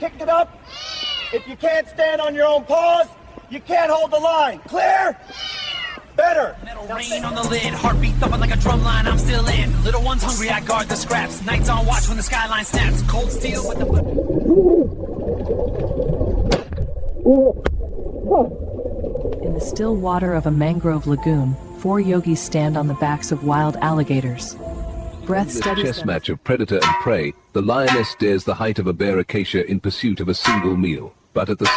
Pick it up. If you can't stand on your own paws, you can't hold the line. Clear? Better. Metal rain on the lid, heartbeat thumping like a drum line, I'm still in. Little one's hungry, I guard the scraps. Nights on watch when the skyline snaps. Cold steel with the... In the still water of a mangrove lagoon, 4 yogis stand on the backs of wild alligators. Breath In this steadies chess them. match of predator and prey, the lioness dares the height of a bare acacia in pursuit of a single meal, but at the